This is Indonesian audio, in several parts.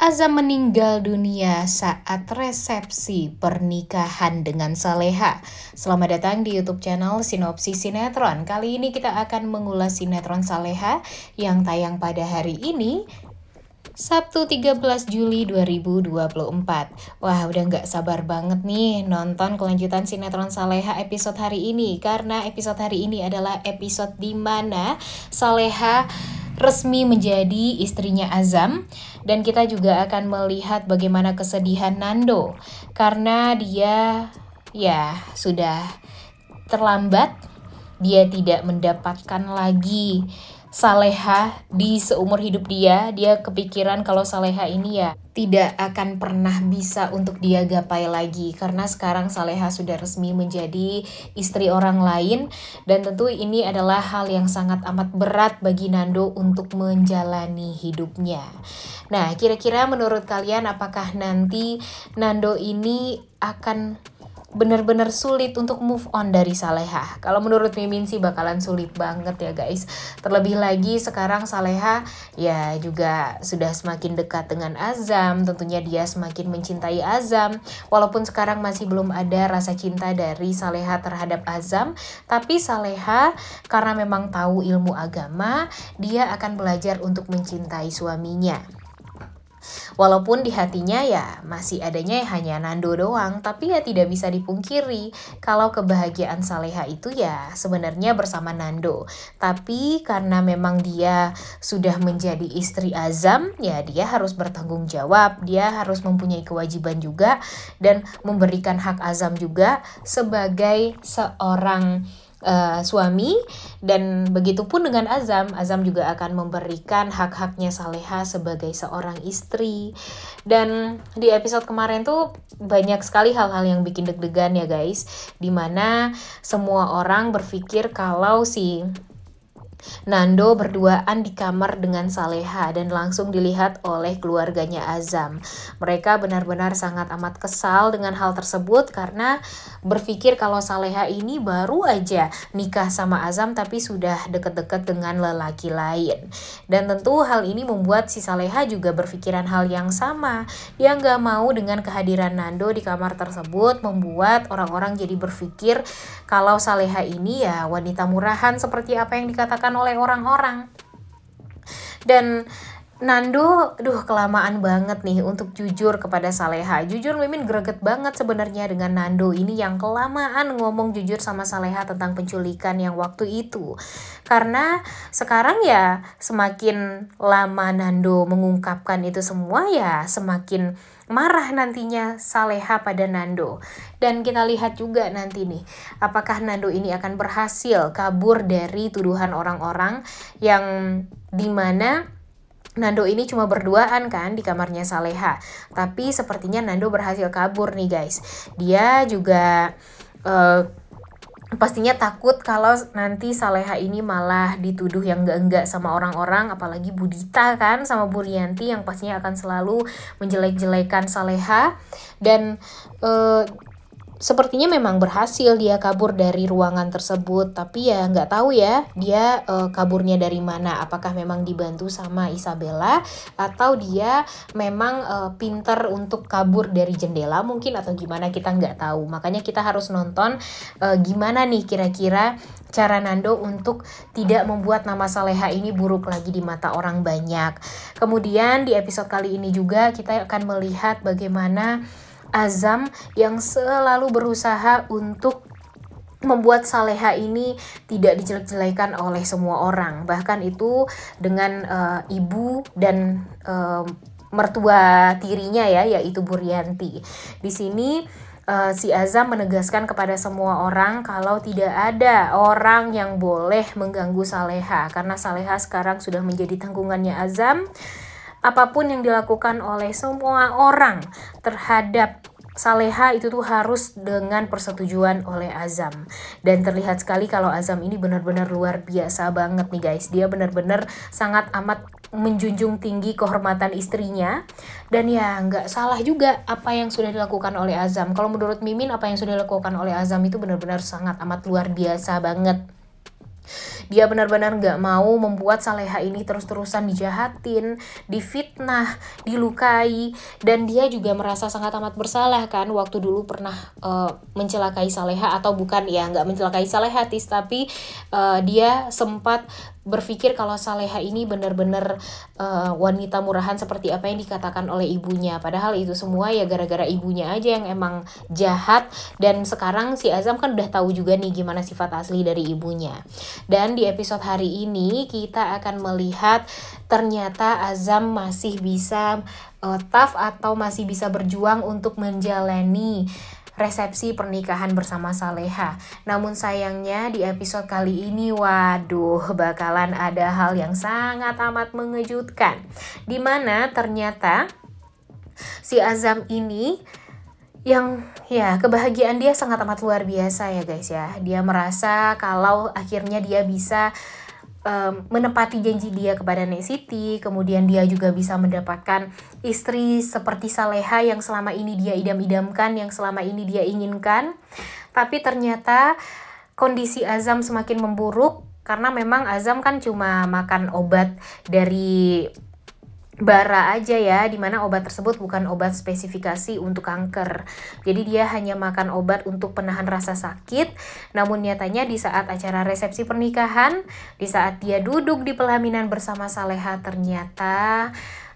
Azam meninggal dunia saat resepsi pernikahan dengan Saleha. Selamat datang di YouTube channel Sinopsis Sinetron. Kali ini kita akan mengulas sinetron Saleha yang tayang pada hari ini, Sabtu 13 Juli 2024. Wah, udah gak sabar banget nih nonton kelanjutan sinetron Saleha episode hari ini. Karena episode hari ini adalah episode di mana Saleha resmi menjadi istrinya Azam. Dan kita juga akan melihat bagaimana kesedihan Nando karena dia sudah terlambat. Dia tidak mendapatkan lagi Saleha di seumur hidup dia. Dia kepikiran kalau Saleha ini tidak akan pernah bisa untuk dia gapai lagi, karena sekarang Saleha sudah resmi menjadi istri orang lain. Dan tentu ini adalah hal yang sangat amat berat bagi Nando untuk menjalani hidupnya. Nah, kira-kira menurut kalian apakah nanti Nando ini akan benar-benar sulit untuk move on dari Saleha? Kalau menurut Mimin sih bakalan sulit banget ya guys. Terlebih lagi sekarang Saleha juga sudah semakin dekat dengan Azam. Tentunya dia semakin mencintai Azam. Walaupun sekarang masih belum ada rasa cinta dari Saleha terhadap Azam, tapi Saleha karena memang tahu ilmu agama, dia akan belajar untuk mencintai suaminya. Walaupun di hatinya masih adanya hanya Nando doang, tapi tidak bisa dipungkiri kalau kebahagiaan Saleha itu sebenarnya bersama Nando. Tapi karena memang dia sudah menjadi istri Azam, dia harus bertanggung jawab, dia harus mempunyai kewajiban juga dan memberikan hak Azam juga sebagai seorang suami. Dan begitupun dengan Azam juga akan memberikan hak-haknya Saleha sebagai seorang istri. Dan di episode kemarin tuh banyak sekali hal-hal yang bikin deg-degan ya guys, dimana semua orang berpikir kalau si Nando berduaan di kamar dengan Saleha dan langsung dilihat oleh keluarganya Azam. Mereka benar-benar sangat amat kesal dengan hal tersebut karena berpikir kalau Saleha ini baru aja nikah sama Azam tapi sudah deket-deket dengan lelaki lain. Dan tentu hal ini membuat si Saleha juga berpikiran hal yang sama. Dia nggak mau dengan kehadiran Nando di kamar tersebut membuat orang-orang jadi berpikir kalau Saleha ini wanita murahan seperti apa yang dikatakan oleh orang-orang. Dan Nando, kelamaan banget nih untuk jujur kepada Saleha. Jujur Mimin greget banget sebenarnya dengan Nando ini yang kelamaan ngomong jujur sama Saleha tentang penculikan yang waktu itu. Karena sekarang semakin lama Nando mengungkapkan itu semua semakin marah nantinya Saleha pada Nando. Dan kita lihat juga nanti nih, apakah Nando ini akan berhasil kabur dari tuduhan orang-orang yang dimana Nando ini cuma berduaan kan di kamarnya Saleha. Tapi sepertinya Nando berhasil kabur nih guys. Dia juga pastinya takut kalau nanti Saleha ini malah dituduh yang enggak sama orang-orang, apalagi Budita kan sama Burianti yang pastinya akan selalu menjelek-jelekan Saleha. Dan sepertinya memang berhasil dia kabur dari ruangan tersebut, tapi nggak tahu dia kaburnya dari mana. Apakah memang dibantu sama Isabella atau dia memang pinter untuk kabur dari jendela mungkin atau gimana, kita nggak tahu. Makanya kita harus nonton gimana nih kira-kira cara Nando untuk tidak membuat nama Saleha ini buruk lagi di mata orang banyak. Kemudian di episode kali ini juga kita akan melihat bagaimana Azam yang selalu berusaha untuk membuat Saleha ini tidak dijelek-jelekan oleh semua orang. Bahkan itu dengan ibu dan mertua tirinya yaitu Burianti. Di sini si Azam menegaskan kepada semua orang kalau tidak ada orang yang boleh mengganggu Saleha karena Saleha sekarang sudah menjadi tanggungannya Azam. Apapun yang dilakukan oleh semua orang terhadap Saleha itu tuh harus dengan persetujuan oleh Azam. Dan terlihat sekali kalau Azam ini benar-benar luar biasa banget nih guys. Dia benar-benar sangat amat menjunjung tinggi kehormatan istrinya. Dan nggak salah juga apa yang sudah dilakukan oleh Azam. Kalau menurut Mimin apa yang sudah dilakukan oleh Azam itu benar-benar sangat amat luar biasa banget. Dia benar-benar gak mau membuat Saleha ini terus-terusan dijahatin, difitnah, dilukai. Dan dia juga merasa sangat amat bersalah kan, waktu dulu pernah mencelakai Saleha, atau bukan ya, gak mencelakai Saleha, tapi dia sempat berpikir kalau Saleha ini benar-benar wanita murahan seperti apa yang dikatakan oleh ibunya. Padahal itu semua ya gara-gara ibunya aja yang emang jahat. Dan sekarang si Azam kan udah tahu juga nih gimana sifat asli dari ibunya. Dan di episode hari ini kita akan melihat ternyata Azam masih bisa tough atau masih bisa berjuang untuk menjalani resepsi pernikahan bersama Saleha. Namun sayangnya di episode kali ini, waduh, bakalan ada hal yang sangat amat mengejutkan. Dimana ternyata si Azam ini yang ya kebahagiaan dia sangat amat luar biasa ya guys ya. Dia merasa kalau akhirnya dia bisa menepati janji dia kepada Nek Siti, kemudian dia juga bisa mendapatkan istri seperti Saleha yang selama ini dia idam-idamkan, yang selama ini dia inginkan. Tapi ternyata kondisi Azam semakin memburuk karena memang Azam kan cuma makan obat dari bara aja ya, dimana obat tersebut bukan obat spesifikasi untuk kanker. Jadi dia hanya makan obat untuk penahan rasa sakit. Namun nyatanya di saat acara resepsi pernikahan, di saat dia duduk di pelaminan bersama Saleha, ternyata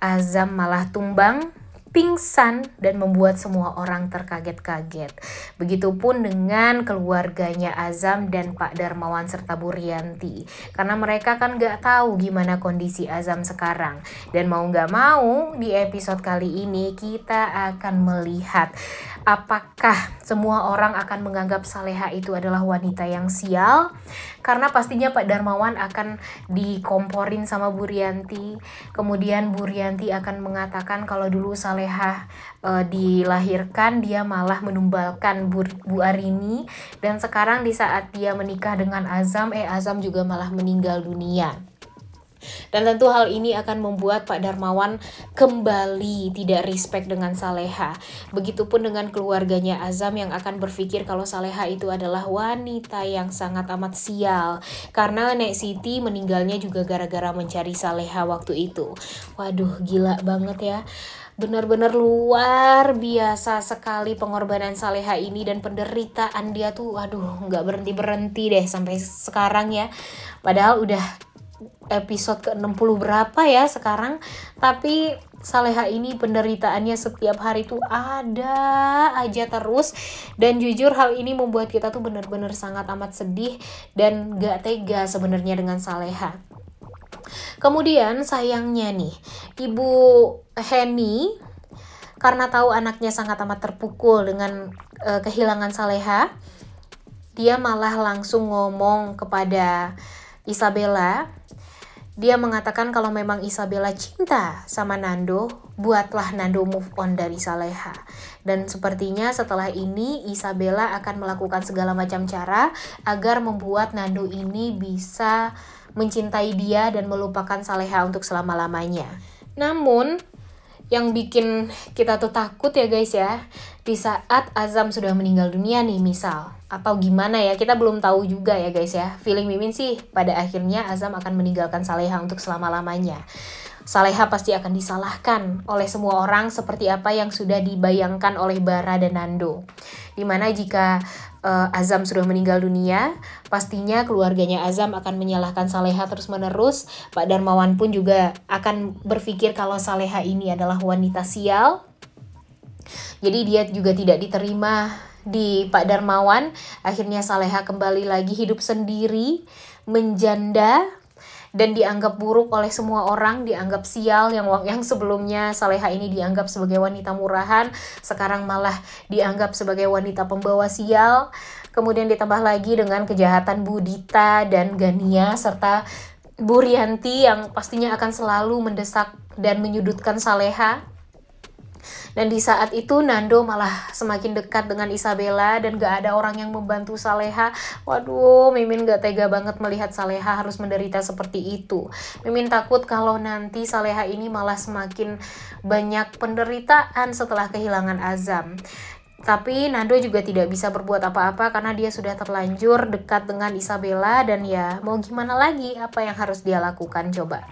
Azam malah tumbang, pingsan, dan membuat semua orang terkaget-kaget. Begitupun dengan keluarganya Azam dan Pak Darmawan serta Bu Rianti. Karena mereka kan gak tahu gimana kondisi Azam sekarang. Dan mau gak mau di episode kali ini kita akan melihat apakah semua orang akan menganggap Saleha itu adalah wanita yang sial. Karena pastinya Pak Darmawan akan dikomporin sama Bu Rianti. Kemudian Bu Rianti akan mengatakan kalau dulu Saleha dilahirkan dia malah menumbalkan Bu Arini. Dan sekarang di saat dia menikah dengan Azam, Azam juga malah meninggal dunia. Dan tentu hal ini akan membuat Pak Darmawan kembali tidak respect dengan Saleha. Begitupun dengan keluarganya Azam yang akan berpikir kalau Saleha itu adalah wanita yang sangat amat sial. Karena Nek Siti meninggalnya juga gara-gara mencari Saleha waktu itu. Waduh, gila banget ya. Benar-benar luar biasa sekali pengorbanan Saleha ini dan penderitaan dia tuh, waduh, nggak berhenti-berhenti deh sampai sekarang ya. Padahal udah episode ke-60 berapa ya sekarang, tapi Saleha ini penderitaannya setiap hari tuh ada aja terus. Dan jujur hal ini membuat kita tuh benar-benar sangat amat sedih dan gak tega sebenarnya dengan Saleha. Kemudian sayangnya nih, Ibu Heni karena tahu anaknya sangat amat terpukul dengan kehilangan Saleha, dia malah langsung ngomong kepada Isabella. Dia mengatakan kalau memang Isabella cinta sama Nando, buatlah Nando move on dari Saleha. Dan sepertinya setelah ini Isabella akan melakukan segala macam cara agar membuat Nando ini bisa mencintai dia dan melupakan Saleha untuk selama-lamanya. Namun yang bikin kita tuh takut ya guys ya, di saat Azam sudah meninggal dunia nih misal, atau gimana ya, kita belum tahu juga ya guys ya. Feeling Mimin sih pada akhirnya Azam akan meninggalkan Saleha untuk selama-lamanya. Saleha pasti akan disalahkan oleh semua orang seperti apa yang sudah dibayangkan oleh Bara dan Nando. Dimana jika Azam sudah meninggal dunia, pastinya keluarganya Azam akan menyalahkan Saleha terus-menerus. Pak Darmawan pun juga akan berpikir kalau Saleha ini adalah wanita sial. Jadi dia juga tidak diterima di Pak Darmawan. Akhirnya Saleha kembali lagi hidup sendiri, menjanda, dan dianggap buruk oleh semua orang, dianggap sial. Yang sebelumnya Saleha ini dianggap sebagai wanita murahan, sekarang malah dianggap sebagai wanita pembawa sial. Kemudian ditambah lagi dengan kejahatan Bu Dita dan Gania serta Bu Rianti yang pastinya akan selalu mendesak dan menyudutkan Saleha. Dan di saat itu Nando malah semakin dekat dengan Isabella dan gak ada orang yang membantu Saleha. Waduh, Mimin gak tega banget melihat Saleha harus menderita seperti itu. Mimin takut kalau nanti Saleha ini malah semakin banyak penderitaan setelah kehilangan Azam. Tapi Nando juga tidak bisa berbuat apa-apa karena dia sudah terlanjur dekat dengan Isabella, dan ya mau gimana lagi, apa yang harus dia lakukan coba.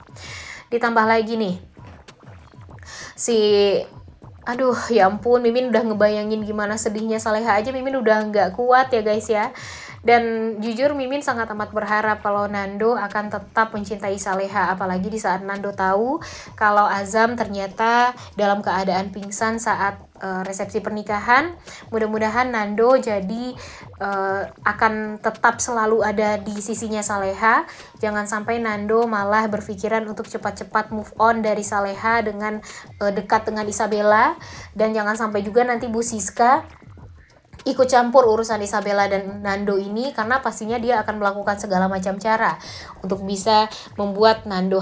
Ditambah lagi nih, aduh ya ampun, Mimin udah ngebayangin gimana sedihnya Saleha aja Mimin udah nggak kuat ya guys ya. Dan jujur Mimin sangat amat berharap kalau Nando akan tetap mencintai Saleha, apalagi di saat Nando tahu kalau Azam ternyata dalam keadaan pingsan saat resepsi pernikahan. Mudah-mudahan Nando jadi akan tetap selalu ada di sisinya Saleha. Jangan sampai Nando malah berpikiran untuk cepat-cepat move on dari Saleha dengan dekat dengan Isabella. Dan jangan sampai juga nanti Bu Siska ikut campur urusan Isabella dan Nando ini, karena pastinya dia akan melakukan segala macam cara untuk bisa membuat Nando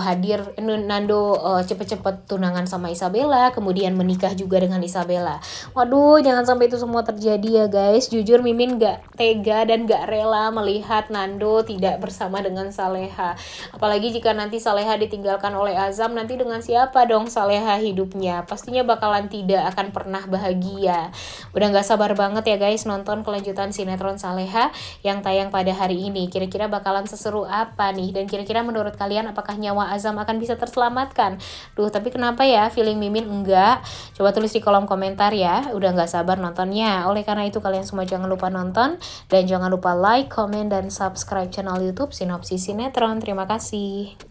cepet-cepet tunangan sama Isabella, kemudian menikah juga dengan Isabella. Waduh, jangan sampai itu semua terjadi ya guys. Jujur Mimin gak tega dan gak rela melihat Nando tidak bersama dengan Saleha. Apalagi jika nanti Saleha ditinggalkan oleh Azam, nanti dengan siapa dong Saleha hidupnya? Pastinya bakalan tidak akan pernah bahagia. Udah gak sabar banget ya guys nonton kelanjutan sinetron Saleha yang tayang pada hari ini. Kira-kira bakalan seseru apa nih? Dan kira-kira menurut kalian apakah nyawa Azam akan bisa terselamatkan? Duh, tapi kenapa ya feeling Mimin enggak? Coba tulis di kolom komentar ya. Udah gak sabar nontonnya. Oleh karena itu kalian semua jangan lupa nonton dan jangan lupa like, comment, dan subscribe channel YouTube Sinopsis Sinetron. Terima kasih.